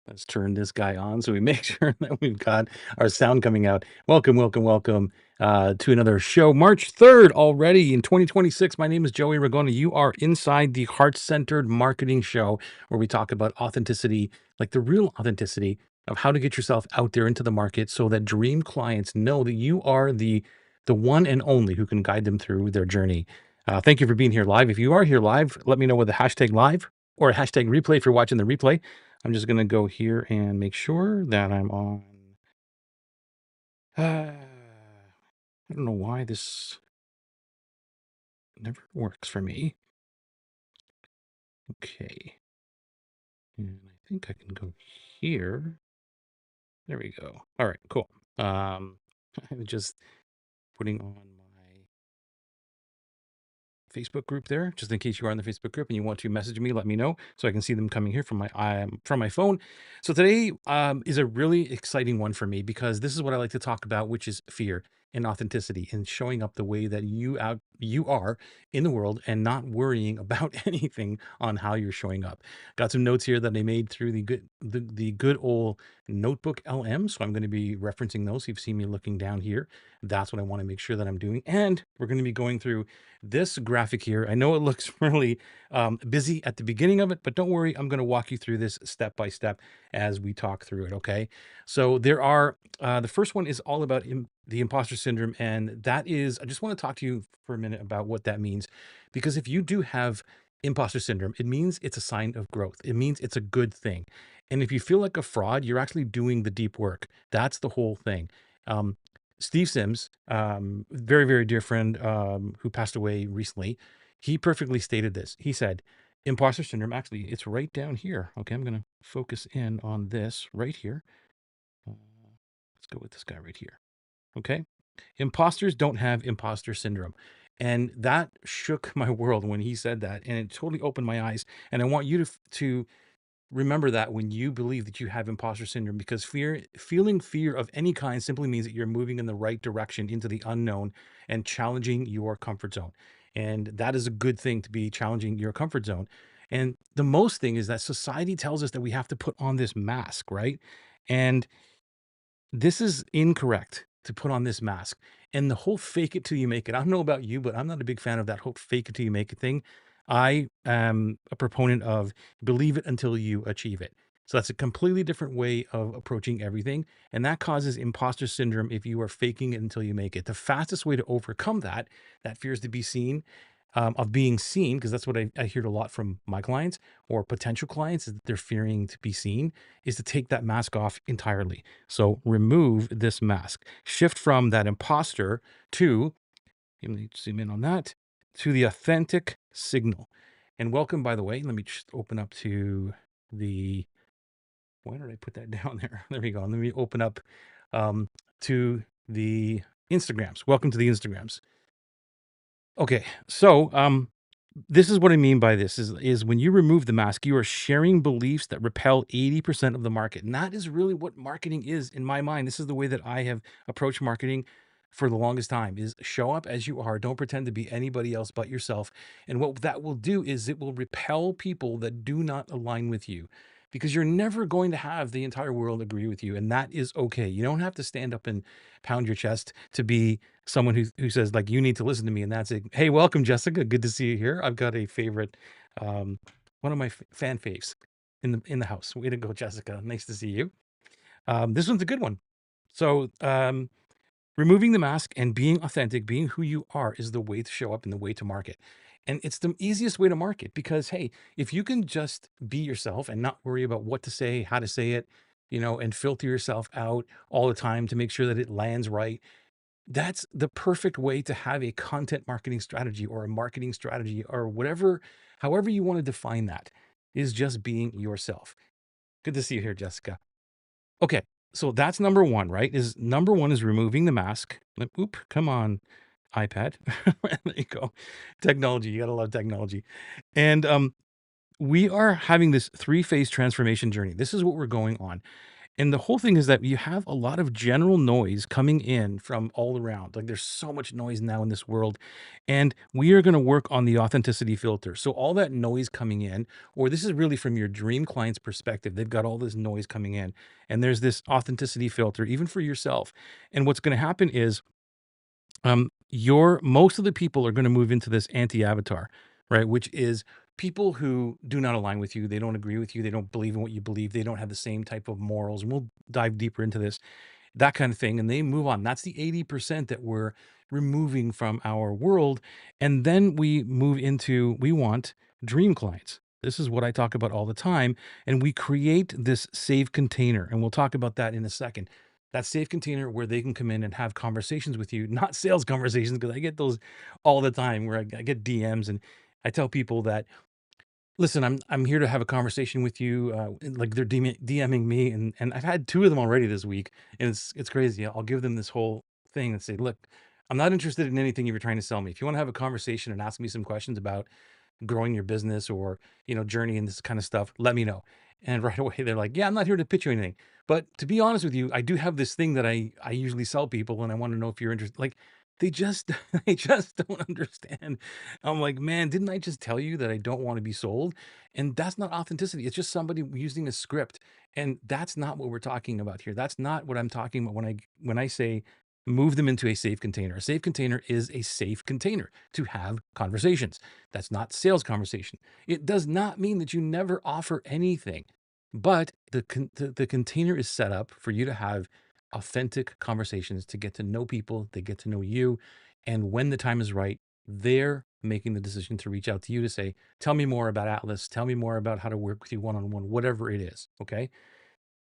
Let's turn this guy on so we make sure that we've got our sound coming out. Welcome, welcome, welcome to another show. March 3rd already in 2026. My name is Joey Ragona. You are inside the Heart Centered Marketing Show where we talk about authenticity, like the real authenticity of how to get yourself out there into the market so that dream clients know that you are the one and only who can guide them through their journey. Thank you for being here live. If you are here live, let me know with the hashtag live or hashtag replay if you're watching the replay. I'm just going to go here and make sure that I'm on. I don't know why this never works for me. Okay. And I think I can go here. There we go. All right, cool. I'm just putting on my Facebook group there, just in case you are in the Facebook group and you want to message me, let me know so I can see them coming here from my phone. So today is a really exciting one for me because this is what I like to talk about, which is fear and authenticity and showing up the way that you are in the world and not worrying about anything on how you're showing up. Got some notes here that I made through the good old notebook LM, so I'm going to be referencing those. You've seen me looking down here. That's what I want to make sure that I'm doing, and we're going to be going through this graphic here. I know it looks really busy at the beginning of it, but don't worry, I'm going to walk you through this step by step as we talk through it. Okay. So there are, the first one is all about the imposter syndrome. And that is, I just want to talk to you for a minute about what that means. Because if you do have imposter syndrome, it means it's a sign of growth. It means it's a good thing. And if you feel like a fraud, you're actually doing the deep work. That's the whole thing. Um, Steve Sims, very, very dear friend, who passed away recently, he perfectly stated this. He said, imposter syndrome, actually, it's right down here. Okay, I'm going to focus in on this right here. Let's go with this guy right here. Okay. Imposters don't have imposter syndrome. And that shook my world when he said that. And it totally opened my eyes. And I want you to remember that when you believe that you have imposter syndrome, because feeling fear of any kind simply means that you're moving in the right direction into the unknown and challenging your comfort zone. And that is a good thing, to be challenging your comfort zone. And the most thing is that society tells us that we have to put on this mask, right? And this is incorrect, to put on this mask. And the whole fake it till you make it. I don't know about you, but I'm not a big fan of that whole fake it till you make it thing. I am a proponent of believe it until you achieve it. So that's a completely different way of approaching everything. And that causes imposter syndrome if you are faking it until you make it. The fastest way to overcome that fear is to be seen, of being seen, because that's what I hear a lot from my clients or potential clients, is that they're fearing to be seen, is to take that mask off entirely. So remove this mask, shift from that imposter to, let me zoom in on that, to the authentic signal. And welcome, by the way, let me just open up to the, why did I put that down there? There we go. Let me open up to the Instagrams. Welcome to the Instagrams. Okay, so this is what I mean by this is when you remove the mask, you are sharing beliefs that repel 80% of the market. And that is really what marketing is in my mind. This is the way that I have approached marketing for the longest time, is show up as you are. Don't pretend to be anybody else but yourself. And what that will do is it will repel people that do not align with you, because you're never going to have the entire world agree with you. And that is okay. You don't have to stand up and pound your chest to be someone who says, like, you need to listen to me, and that's it. Hey, welcome, Jessica. Good to see you here. I've got a favorite, um, one of my fan faves in the house. Way to go, Jessica. Nice to see you. This one's a good one. So, removing the mask and being authentic, being who you are, is the way to show up and the way to market. And it's the easiest way to market, because, hey, if you can just be yourself and not worry about what to say, how to say it, and filter yourself out all the time to make sure that it lands right, that's the perfect way to have a content marketing strategy or a marketing strategy or whatever, however you want to define that, is just being yourself. Good to see you here, Jessica. Okay. So that's number one, right? Number one is removing the mask. Oop, come on, iPad. There you go. Technology. You gotta love technology. And we are having this three-phase transformation journey. This is what we're going on. And the whole thing is that you have a lot of general noise coming in from all around. Like there's so much noise now in this world. And we are going to work on the authenticity filter. So all that noise coming in, or this is really from your dream client's perspective, they've got all this noise coming in. And there's this authenticity filter, even for yourself. And what's going to happen is your most of the people are going to move into this anti-avatar, right? Which is people who do not align with you. They don't agree with you. They don't believe in what you believe. They don't have the same type of morals. And we'll dive deeper into this, that kind of thing. And they move on. That's the 80% that we're removing from our world. And then we move into, we want dream clients. This is what I talk about all the time. And we create this safe container. And we'll talk about that in a second. That safe container where they can come in and have conversations with you, not sales conversations, because I get those all the time where I get DMs and I tell people that, listen, I'm here to have a conversation with you. And, like they're DMing me, and I've had 2 of them already this week, and it's crazy. I'll give them this whole thing and say, look, I'm not interested in anything you're trying to sell me. If you want to have a conversation and ask me some questions about growing your business or journey and this kind of stuff, let me know. And right away they're like, yeah, I'm not here to pitch you anything, but to be honest with you, I do have this thing that I usually sell people, and I want to know if you're interested. Like they just they just don't understand. I'm like, man, didn't I just tell you that I don't want to be sold? And that's not authenticity. It's just somebody using a script, and that's not what we're talking about here. That's not what I'm talking about when I say move them into a safe container. A safe container is a safe container to have conversations. That's not sales conversation. It does not mean that you never offer anything, but the container is set up for you to have authentic conversations, to get to know people, they get to know you, and when the time is right, they're making the decision to reach out to you to say, "Tell me more about Atlas. Tell me more about how to work with you one on one, whatever it is." Okay.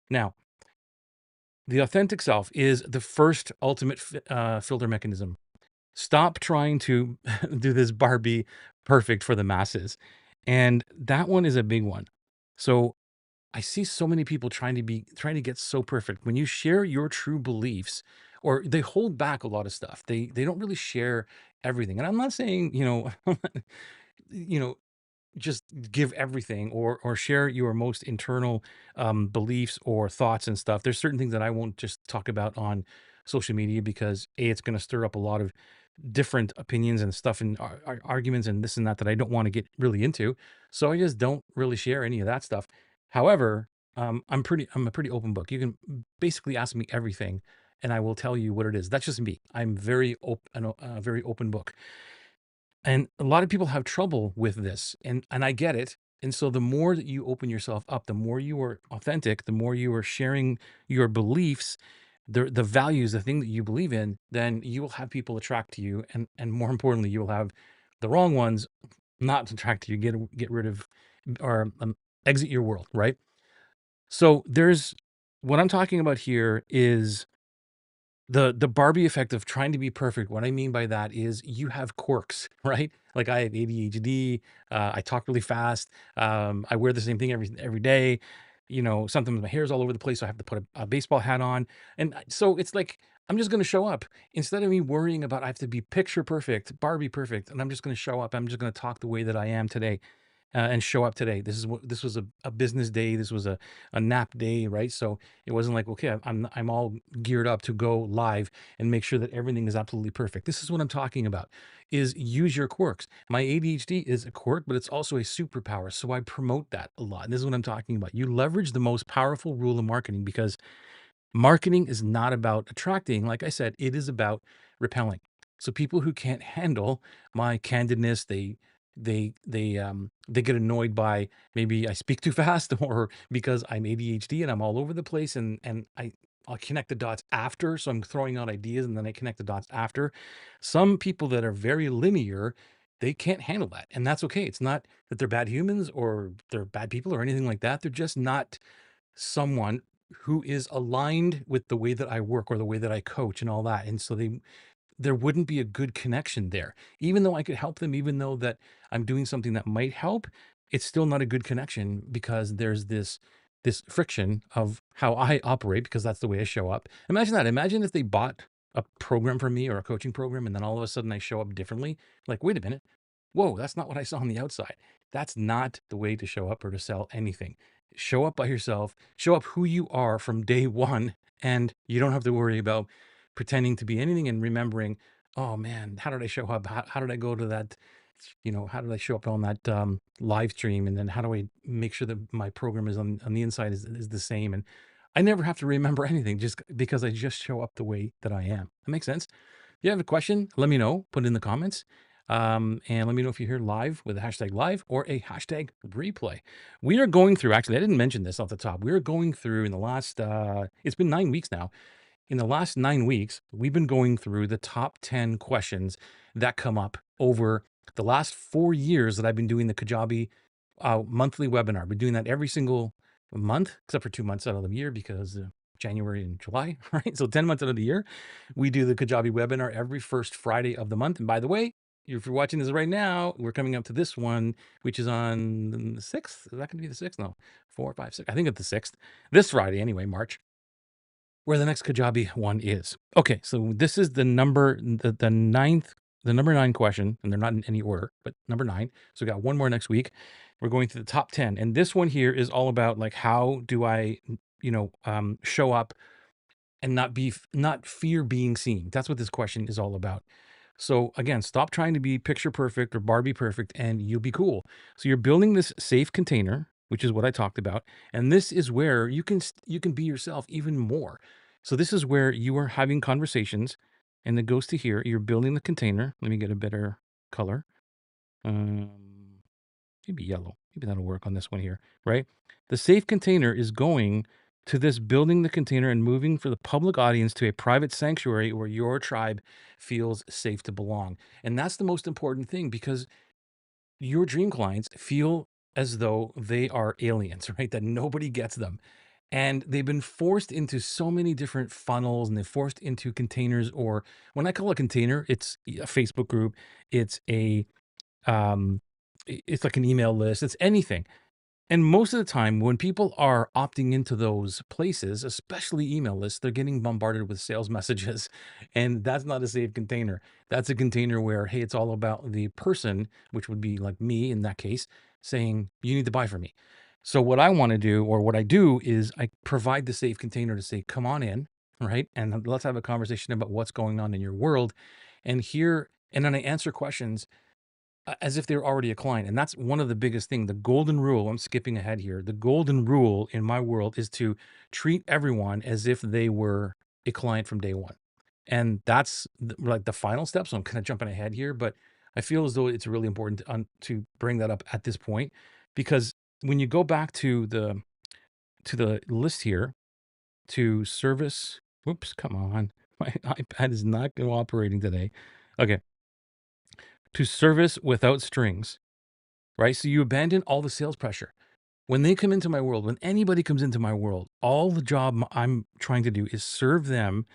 Now, the authentic self is the first ultimate filter mechanism. Stop trying to do this Barbie perfect for the masses. And that one is a big one. So I see so many people trying to get so perfect. When you share your true beliefs, or they hold back a lot of stuff. They don't really share everything. And I'm not saying, you know, just give everything or share your most internal beliefs or thoughts and stuff. There's certain things that I won't just talk about on social media because it's going to stir up a lot of different opinions and stuff and arguments and this and that I don't want to get really into. So I just don't really share any of that stuff. However, I'm a pretty open book. You can basically ask me everything, and I will tell you what it is. That's just me. I'm very open, a very open book. And a lot of people have trouble with this, and I get it. And so the more that you open yourself up, the more you are authentic, the more you are sharing your beliefs, the values, the thing that you believe in, then you will have people attract to you, and more importantly, you will have the wrong ones not attract to you, get rid of or exit your world, right? So there's what I'm talking about here is the Barbie effect of trying to be perfect. What I mean by that is you have quirks, right? Like I have ADHD. I talk really fast. I wear the same thing every day. Sometimes my hair's all over the place, so I have to put a baseball hat on. And so it's like I'm just going to show up instead of me worrying about I have to be picture perfect, Barbie perfect, and I'm just going to show up. I'm just going to talk the way that I am today and show up today. This was a business day. This was a nap day, right? So it wasn't like, okay, I'm all geared up to go live and make sure that everything is absolutely perfect. This is what I'm talking about, is use your quirks. My ADHD is a quirk, but it's also a superpower. So I promote that a lot. And this is what I'm talking about. You leverage the most powerful rule of marketing, because marketing is not about attracting. Like I said, it is about repelling. So people who can't handle my candidness, they get annoyed by maybe I speak too fast or because I'm ADHD and I'm all over the place, and I'll connect the dots after. So I'm throwing out ideas and then I connect the dots after. Some people that are very linear, they can't handle that. And that's okay. It's not that they're bad humans or they're bad people or anything like that. They're just not someone who is aligned with the way that I work or the way that I coach and all that. And so there wouldn't be a good connection there. Even though I could help them, even though that I'm doing something that might help, it's still not a good connection because there's this friction of how I operate because that's the way I show up. Imagine that. Imagine if they bought a program from me or a coaching program and then all of a sudden I show up differently. Like, wait a minute. Whoa, that's not what I saw on the outside. That's not the way to show up or to sell anything. Show up by yourself, show up who you are from day one, and you don't have to worry about pretending to be anything and remembering, oh man, how did I show up? How did I go to that? How did I show up on that live stream? And then how do I make sure that my program is on the inside is the same? And I never have to remember anything just because I just show up the way that I am. That makes sense. If you have a question, let me know. Put it in the comments. And let me know if you're here live with a hashtag live or a hashtag replay. We are going through, actually, I didn't mention this off the top. We are going through in the last, it's been 9 weeks now. In the last 9 weeks, we've been going through the top 10 questions that come up over the last 4 years that I've been doing the Kajabi monthly webinar. I've been doing that every single month, except for 2 months out of the year because January and July, right? So 10 months out of the year, we do the Kajabi webinar every first Friday of the month. And by the way, if you're watching this right now, we're coming up to this one, which is on the 6th. Is that going to be the 6th? No, 4, 5, 6. I think it's the 6th. This Friday, anyway, March, where the next Kajabi one is. Okay, so this is the number 9 question, and they're not in any order, but number 9. So we got one more next week. We're going through the top 10, and this one here is all about like how do I, show up and not fear being seen. That's what this question is all about. So again, stop trying to be picture perfect or Barbie perfect and you'll be cool. So you're building this safe container, which is what I talked about, and this is where you can be yourself even more. So this is where you are having conversations and it goes to here. You're building the container. Let me get a better color. Um, Maybe yellow. Maybe that'll work on this one here, right? The safe container is going to this building the container and moving for the public audience to a private sanctuary where your tribe feels safe to belong. And that's the most important thing because your dream clients feel as though they are aliens, right? That nobody gets them. And they've been forced into so many different funnels and they're forced into containers, or when I call a container, it's a Facebook group, it's um it's like an email list, it's anything. And most of the time, when people are opting into those places, especially email lists, they're getting bombarded with sales messages. And that's not a safe container. That's a container where, hey, it's all about the person, which would be like me in that case, saying, you need to buy from me. So, what I want to do, or what I do, is I provide the safe container to say, come on in, right? And let's have a conversation about what's going on in your world. And then I answer questions as if they're already a client. And that's one of the biggest thing. The golden rule, I'm skipping ahead here. The golden rule in my world is to treat everyone as if they were a client from day one. And that's like the final step. So I'm kind of jumping ahead here, but I feel as though it's really important to bring that up at this point, because when you go back to the list here, to service, whoops, come on. My iPad is not cooperating today. Okay. To service without strings, right? So you abandon all the sales pressure. When they come into my world, when anybody comes into my world, all the job I'm trying to do is serve them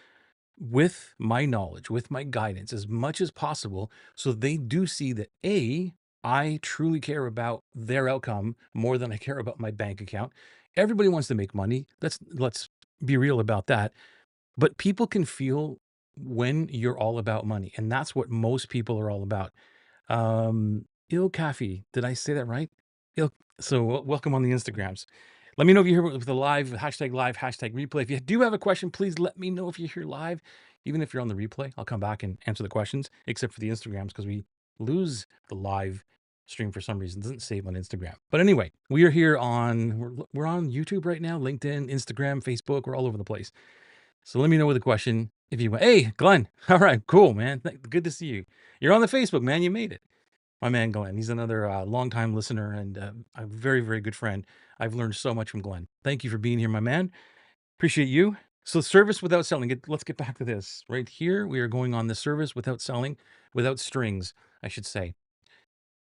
with my knowledge, with my guidance as much as possible. So they do see that I truly care about their outcome more than I care about my bank account. Everybody wants to make money. Let's be real about that. But people can feel when you're all about money. And that's what most people are all about. Il Cafe. Did I say that right? Il So welcome on the Instagrams. Let me know if you're here with the live, live, hashtag replay. If you do have a question, please let me know if you're here live. Even if you're on the replay, I'll come back and answer the questions, except for the Instagrams, because we lose the live stream for some reason. It doesn't save on Instagram. But anyway, we are here we're on YouTube right now, LinkedIn, Instagram, Facebook. We're all over the place. So let me know with a question if you want. Hey, Glenn. All right, cool, man. Good to see you. You're on the Facebook, man. You made it. My man, Glenn. He's another longtime listener and a very, very good friend. I've learned so much from Glenn. Thank you for being here, my man. Appreciate you. So service without selling. Let's get back to this. Right here, we are going on the service without selling, without strings, I should say.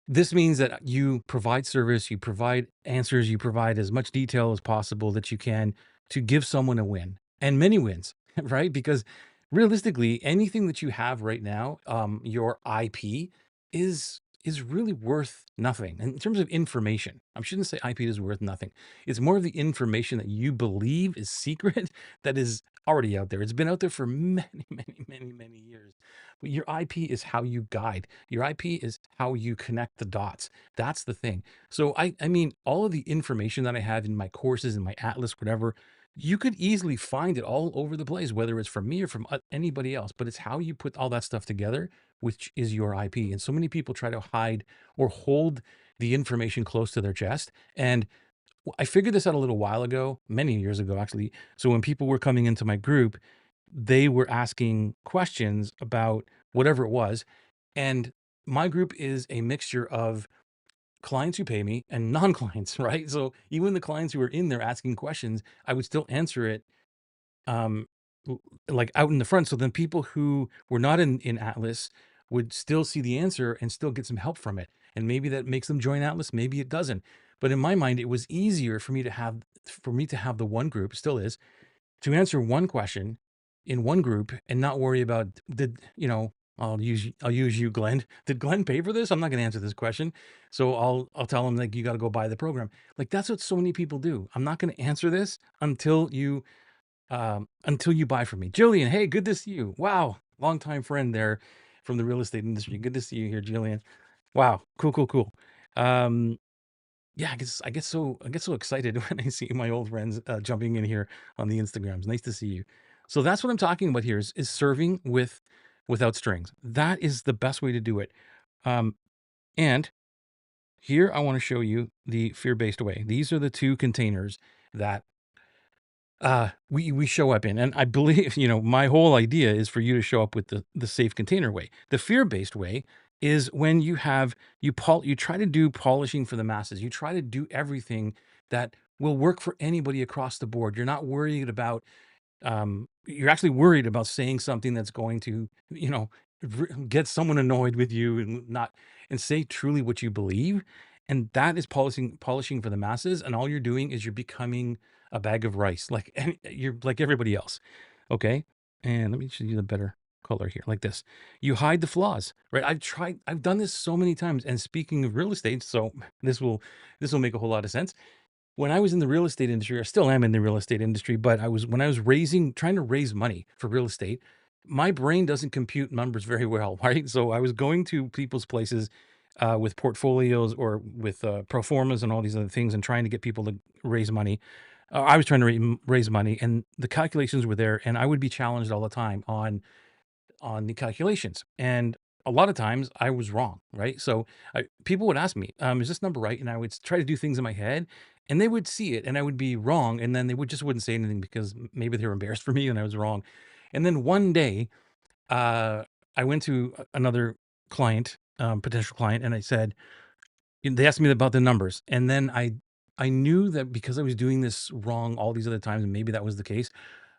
This means that you provide service, you provide answers, you provide as much detail as possible that you can to give someone a win and many wins, right? Because realistically, anything that you have right now, your IP is really worth nothing. And in terms of information, I shouldn't say IP is worth nothing. It's more of the information that you believe is secret that is already out there. It's been out there for many, many, many, many years. But your IP is how you guide. Your IP is how you connect the dots. That's the thing. So I mean, all of the information that I have in my courses, in my atlas, whatever, you could easily find it all over the place, whether it's from me or from anybody else. But it's how you put all that stuff together, which is your IP. And so many people try to hide or hold the information close to their chest. And I figured this out a little while ago, many years ago, actually. So when people were coming into my group, they were asking questions about whatever it was. And my group is a mixture of clients who pay me and non-clients, right? So even the clients who are in there asking questions, I would still answer it um like out in the front. So then people who were not in Atlas would still see the answer and still get some help from it. And maybe that makes them join Atlas, maybe it doesn't. But in my mind, it was easier for me to have the one group, still is, to answer one question in one group and not worry about I'll use you, Glenn. Did Glenn pay for this? I'm not going to answer this question. So I'll tell him, like, you got to go buy the program. Like, that's what so many people do. I'm not going to answer this until you buy from me. Jillian, hey, good to see you. Wow, longtime friend there from the real estate industry. Good to see you here, Jillian. Wow, cool, cool, cool. Um, yeah, I get so excited when I see my old friends jumping in here on the Instagrams. Nice to see you. So that's what I'm talking about here is serving without strings. That is the best way to do it. Um, and here I want to show you the fear-based way. These are the two containers that we show up in. And I believe, my whole idea is for you to show up with the safe container way. The fear-based way is when you try to do polishing for the masses. You try to do everything that will work for anybody across the board. You're not worried about you're actually worried about saying something that's going to, get someone annoyed with you and say truly what you believe. And that is polishing for the masses. And all you're doing is you're becoming a bag of rice, like, and you're like everybody else. Okay. And let me show you the better color here, like this. You hide the flaws, right? I've done this so many times. And speaking of real estate, so this will make a whole lot of sense. When I was in the real estate industry, I still am in the real estate industry, but when I was trying to raise money for real estate, my brain doesn't compute numbers very well, right? So I was going to people's places with portfolios or with pro formas and all these other things and trying to get people to raise money. I was trying to raise money, and the calculations were there, and I would be challenged all the time on the calculations. And a lot of times I was wrong, right? So people would ask me, is this number right? And I would try to do things in my head and they would see it and I would be wrong. And then they wouldn't say anything because maybe they were embarrassed for me and I was wrong. And then one day, I went to another client, potential client, and I said, they asked me about the numbers. And then I knew that because I was doing this wrong all these other times, and maybe that was the case,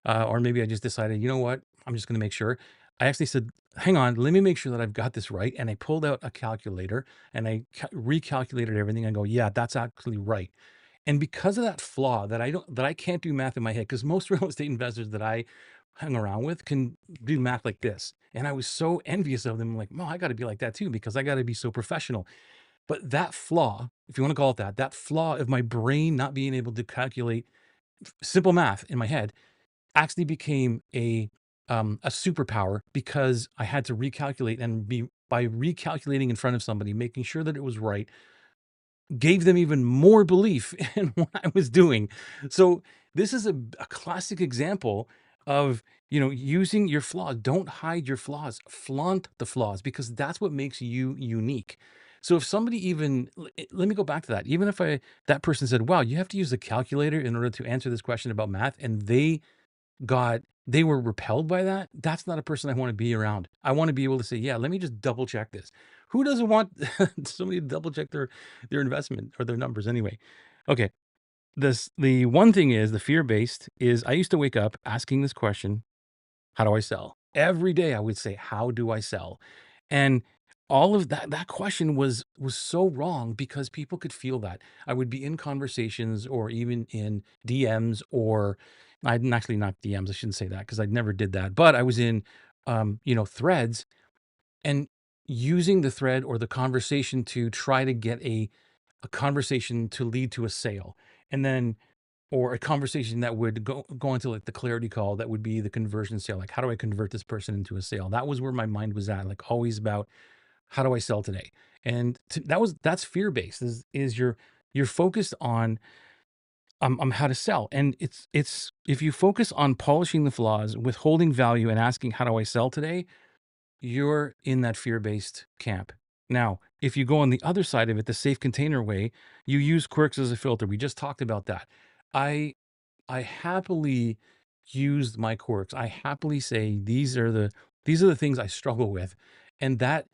or maybe I just decided, you know what? I'm just going to make sure. I actually said, hang on, let me make sure that I've got this right. And I pulled out a calculator and I recalculated everything. And go, yeah, that's actually right. And because of that flaw that I can't do math in my head, because most real estate investors that I hung around with can do math like this. And I was so envious of them. Like, well, I got to be like that too, because I got to be so professional. But that flaw, if you want to call it that, that flaw of my brain not being able to calculate simple math in my head actually became a superpower because I had to recalculate and by recalculating in front of somebody, making sure that it was right, gave them even more belief in what I was doing. So this is a classic example of, using your flaws. Don't hide your flaws. Flaunt the flaws because that's what makes you unique. So if somebody let me go back to that. Even if that person said, "Wow, you have to use a calculator in order to answer this question about math," and they were repelled by that, that's not a person I wanna be around. I wanna be able to say, "Yeah, let me just double check this." Who doesn't want somebody to double check their investment or their numbers anyway? Okay, the one thing is, the fear-based is I used to wake up asking this question, "How do I sell?" Every day I would say, "How do I sell?" And all of that question was so wrong because people could feel that. I would be in conversations or even in DMs or I'd actually not DMs, I shouldn't say that because I never did that, but I was in, threads and using the thread or the conversation to try to get a conversation to lead to a sale. And then or a conversation that would go into like the clarity call that would be the conversion sale. Like, how do I convert this person into a sale? That was where my mind was at, like always about how do I sell today? And that's fear based. Is you're focused on how to sell, and it's if you focus on polishing the flaws, withholding value, and asking how do I sell today, you're in that fear based camp. Now, if you go on the other side of it, the safe container way, you use quirks as a filter. We just talked about that. I I happily used my quirks. I happily say these are the things I struggle with, and that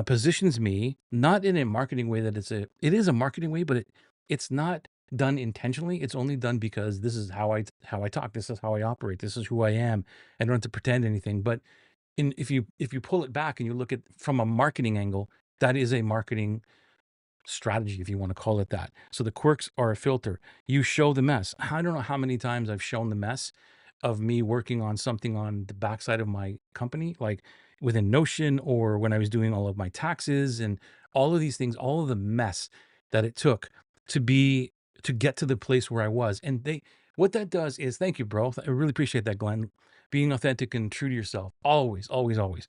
positions me not in a marketing way that it is a marketing way, but it's not done intentionally. It's only done because this is how I talk. This is how I operate. This is who I am. I don't have to pretend anything. But if you pull it back and you look at from a marketing angle, that is a marketing strategy, if you want to call it that. So the quirks are a filter. You show the mess. I don't know how many times I've shown the mess of me working on something on the backside of my company, like within Notion or when I was doing all of my taxes and all of these things, all of the mess that it took to be to get to the place where I was. And what that does is thank you, bro. I really appreciate that, Glenn. Being authentic and true to yourself. Always, always, always.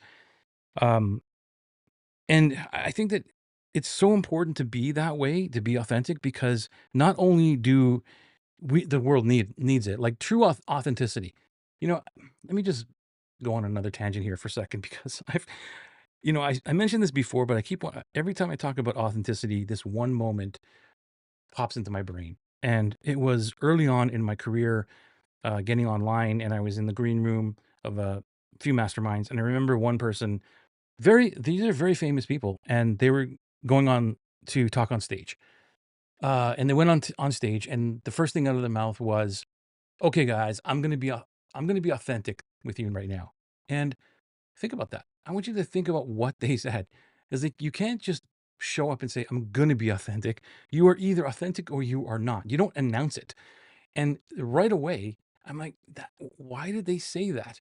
Um, and I think that it's so important to be that way, to be authentic, because not only do the world needs it, like true authenticity. You know, let me just go on another tangent here for a second because I mentioned this before, but every time I talk about authenticity, this one moment pops into my brain. And it was early on in my career, getting online, and I was in the green room of a few masterminds. And I remember one person these are very famous people, and they were going on to talk on stage. And they went on stage, and the first thing out of their mouth was, "Okay, guys, I'm gonna be authentic with you right now." And think about that. I want you to think about what they said. Is like you can't just show up and say, "I'm gonna be authentic." You are either authentic or you are not. You don't announce it. And right away, I'm like, why did they say that?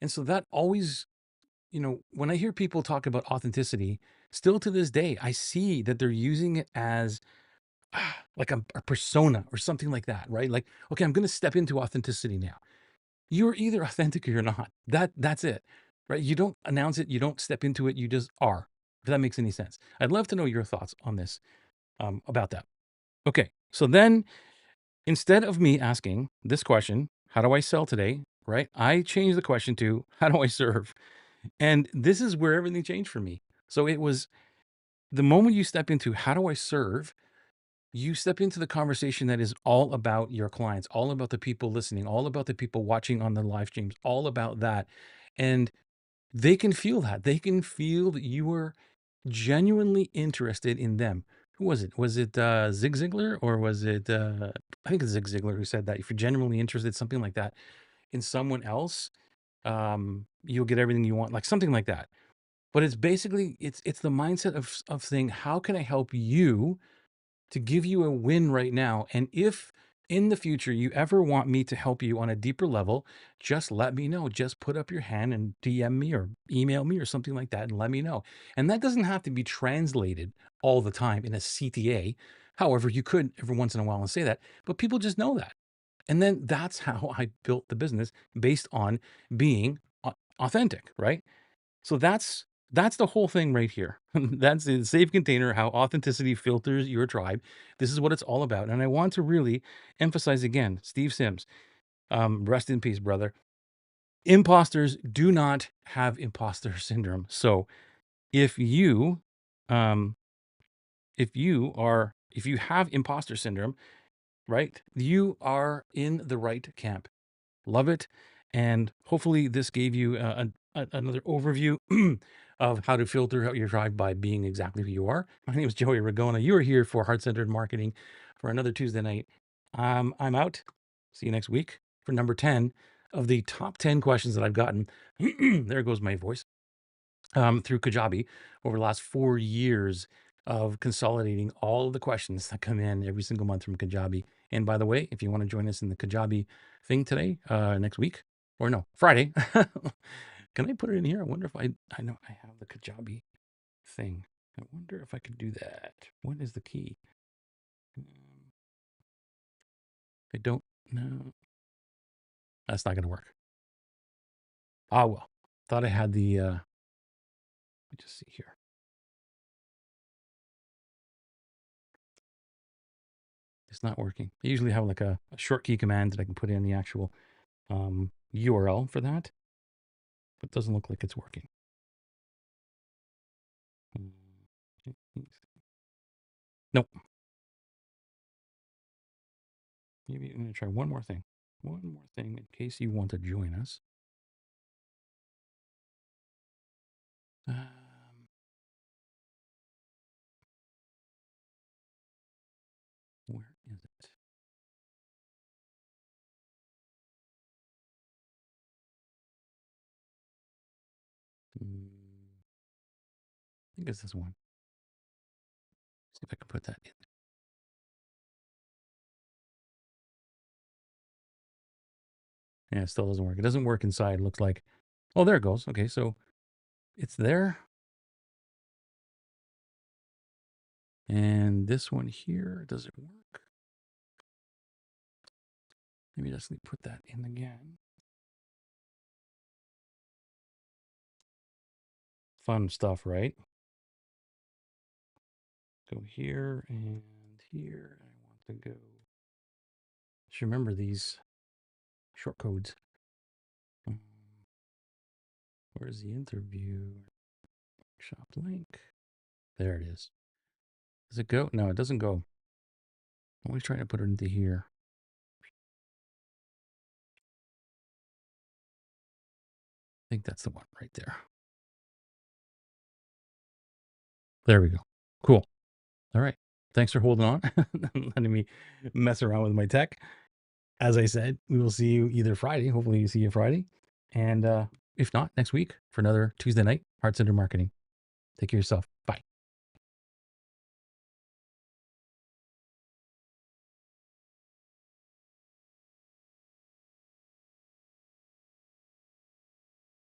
And so that always when I hear people talk about authenticity, still to this day, I see that they're using it as like a persona or something like that, right? Like, okay, I'm going to step into authenticity now. You're either authentic or you're not. That's it, right? You don't announce it. You don't step into it. You just are. If that makes any sense. I'd love to know your thoughts on this, about that. Okay, so then instead of me asking this question, how do I sell today? Right? I changed the question to how do I serve? And this is where everything changed for me. So it was the moment you step into how do I serve, you step into the conversation that is all about your clients, all about the people listening, all about the people watching on the live streams, all about that. And they can feel that. They can feel that you are genuinely interested in them. Who was it? Was it Zig Ziglar or was it, I think it's Zig Ziglar who said that if you're genuinely interested, something like that, in someone else, you'll get everything you want, like something like that. But it's basically it's the mindset of saying, "How can I help you to give you a win right now? And if in the future you ever want me to help you on a deeper level, just let me know. Just put up your hand and DM me or email me or something like that and let me know." And that doesn't have to be translated all the time in a CTA. However, you could every once in a while and say that, but people just know that. And then that's how I built the business based on being authentic, right? So that's the whole thing right here. That's the safe container, how authenticity filters your tribe. This is what it's all about. And I want to really emphasize again, Steve Sims, rest in peace, brother. Imposters do not have imposter syndrome. So if you, um, if you have imposter syndrome, right, you are in the right camp. Love it. And hopefully this gave you another overview of how to filter out your tribe by being exactly who you are. My name is Joey Ragona. You are here for Heart Centered Marketing for another Tuesday night. I'm out. See you next week for number 10 of the top 10 questions that I've gotten. There goes my voice, through Kajabi over the last 4 years of consolidating all of the questions that come in every single month from Kajabi. And by the way, if you want to join us in the Kajabi thing today, next week, or no, Friday, can I put it in here? I wonder if I know I have the Kajabi thing. I wonder if I could do that. What is the key? I don't know. That's not going to work. Ah, well. Thought I had the, let me just see here. It's not working. I usually have like a short key command that I can put in the actual URL for that. But it doesn't look like it's working. Nope. Maybe I'm going to try one more thing. One more thing in case you want to join us. Where is it? I think it's this one. See if I can put that in. Yeah, it still doesn't work. It doesn't work inside. It looks like, oh, there it goes. Okay, so it's there. And this one here, does it work? Maybe just put that in again. Fun stuff, right? Go here and here. I want to go. Should remember these short codes. Where's the interview? Shop link. There it is. Does it go? No, it doesn't go. I'm always trying to put it into here. I think that's the one right there. There we go. Cool. All right. Thanks for holding on, letting me mess around with my tech. As I said, we will see you either Friday. Hopefully you see you Friday. And if not, next week for another Tuesday night, Heart Center Marketing. Take care of yourself.